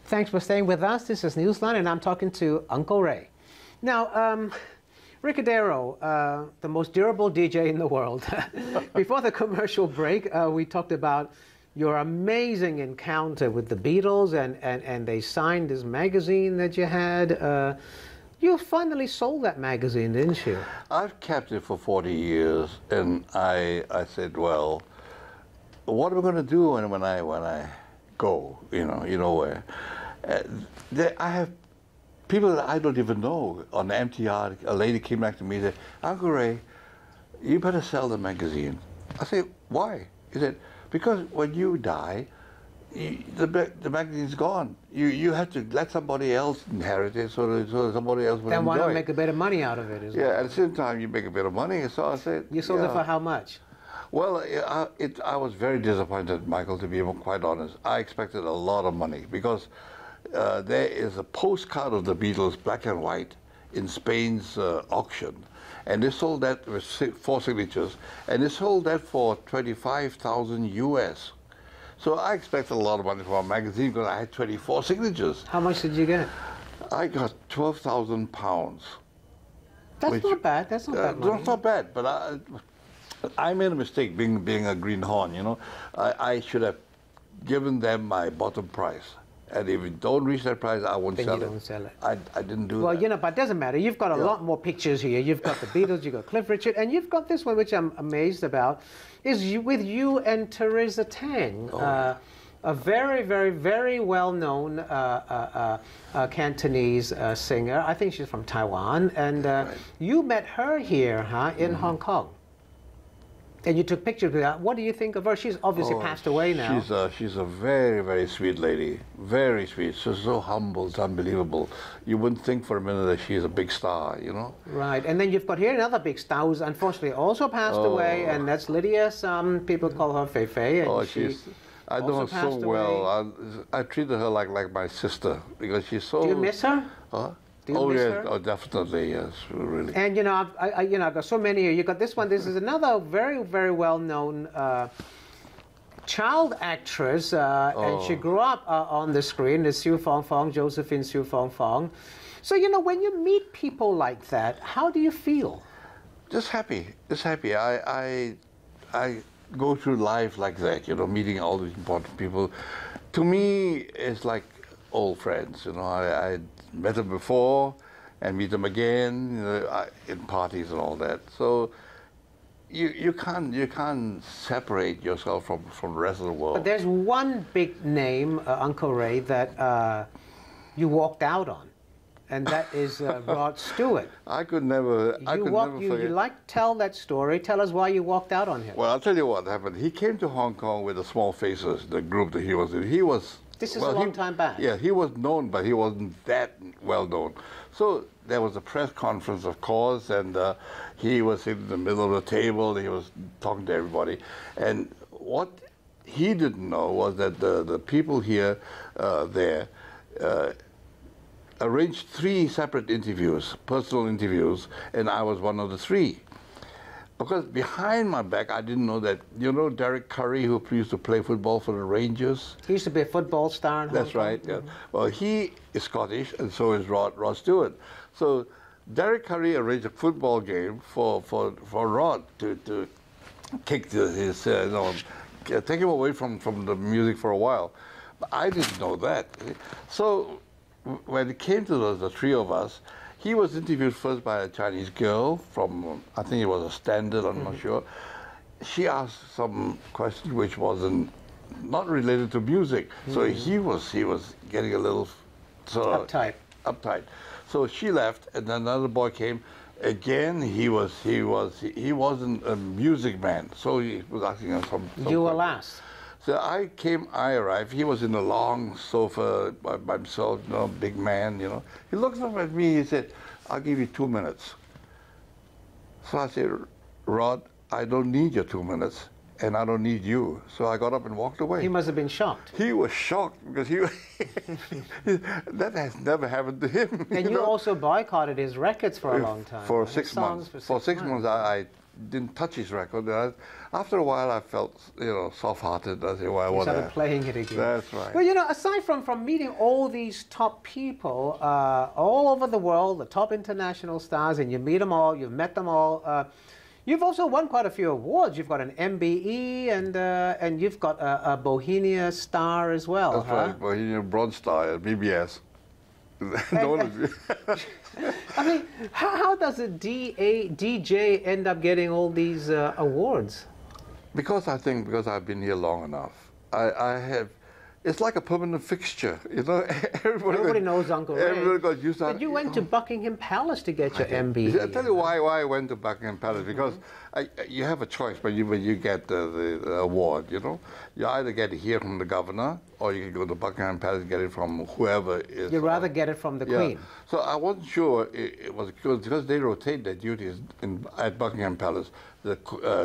Thanks for staying with us. This is Newsline, and I'm talking to Uncle Ray. Now, Ricadero, the most durable DJ in the world. Before the commercial break, we talked about your amazing encounter with the Beatles, and they signed this magazine that you had. You finally sold that magazine, didn't you? I've kept it for 40 years, and I said, well, what am I going to do when I go? You know where? I have people that I don't even know on the MTR. A lady came back to me and said, Uncle Ray, you better sell the magazine. I said, why? He said, because when you die, the magazine's gone. You have to let somebody else inherit it so somebody else will Then why enjoy not it. make a bit of money out of it? Yeah, at the same time, you make a bit of money. So I said, You sold it for how much? Well, I was very disappointed, Michael, to be quite honest. I expected a lot of money because there is a postcard of the Beatles, black and white, in Spain's auction. And they sold that with 4 signatures. And they sold that for 25,000 US. So I expected a lot of money for a magazine because I had 24 signatures. How much did you get? I got 12,000 pounds. That's not bad. That's not bad money. That's not bad, but I made a mistake being a greenhorn, you know. I should have given them my bottom price. And if you don't reach that price, I won't sell it. Then you don't sell it. I didn't do that. Well, you know, but it doesn't matter. You've got a lot more pictures here. You've got the Beatles, you've got Cliff Richard, and you've got this one, which I'm amazed about, is with you and Teresa Tang, a very, very, very well-known Cantonese singer. I think she's from Taiwan. And you met her here, in Hong Kong. And you took pictures with her. What do you think of her? She's obviously passed away now. She's a very, very sweet lady. Very sweet. She's so humble. It's unbelievable. You wouldn't think for a minute that she's a big star, you know? Right. And then you've got here another big star who's unfortunately also passed away, and that's Lydia. Some people call her Fei Fei. And I know her so well. I treated her like my sister because she's so... Do you miss her? Huh? Do you miss her? Oh, definitely, yes, really. And you know, I've got so many here. You got this one. This is another very, very well-known child actress, and she grew up on the screen. It's Siu Fong Fong, Josephine Siu Fong Fong. So you know, when you meet people like that, how do you feel? Just happy. Just happy. I go through life like that. You know, meeting all these important people. To me, it's like old friends. You know, I met them before and meet them again, you know, in parties and all that. So you can't separate yourself from the rest of the world. But there's one big name, Uncle Ray, that you walked out on, and that is Rod Stewart. I could never forget. You like tell that story. Tell us why you walked out on him. Well, I'll tell you what happened. He came to Hong Kong with the Small Faces, the group that he was in. This is a long time back. Yeah, he was known, but he wasn't that well known. So there was a press conference, of course, and he was in the middle of the table. He was talking to everybody. And what he didn't know was that the people here, arranged 3 separate interviews, personal interviews, and I was one of the 3. Because behind my back, I didn't know that, you know Derek Curry, who used to play football for the Rangers? He used to be a football star in Hong Kong. That's right, yeah. Well, he is Scottish, and so is Rod Stewart. So Derek Curry arranged a football game for Rod to kick his, take him away from the music for a while. But I didn't know that. So when it came to the 3 of us, he was interviewed first by a Chinese girl from, I think it was a Standard, I'm not sure. She asked some question which wasn't not related to music. So he was getting a little uptight. So she left, and then another boy came. Again, he wasn't a music man, so he was asking us some You were last. So I arrived. He was in a long sofa by himself, you know, big man, you know. He looked up at me, he said, I'll give you 2 minutes. So I said, Rod, I don't need your 2 minutes, and I don't need you. So I got up and walked away. He must have been shocked. He was shocked because that has never happened to him. And you also boycotted his records for a long time. For 6 months. For 6 months, I didn't touch his record. After a while, I felt, soft-hearted. I said, well, I You want started playing it again. That's right. Well, aside from meeting all these top people all over the world, the top international stars, and you meet them all, you've met them all, you've also won quite a few awards. You've got an MBE and you've got a Bohemia Star as well. That's right, Bohemia Bronze Star at BBS. I mean, how does a DJ end up getting all these awards? Because I've been here long enough. I have. It's like a permanent fixture, Everybody knows Uncle Ray. Everybody got used to it. But you went to Buckingham Palace to get your MBE. I'll tell you why I went to Buckingham Palace, because you have a choice when you get the award, You either get it here from the governor, or you can go to Buckingham Palace and get it from whoever is. You'd rather get it from the Queen. So I wasn't sure it was because they rotate their duties at Buckingham Palace. The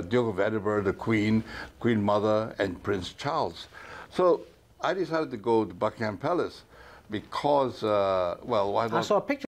Duke of Edinburgh, the Queen Mother, and Prince Charles. So I decided to go to Buckingham Palace because, why not? I saw a picture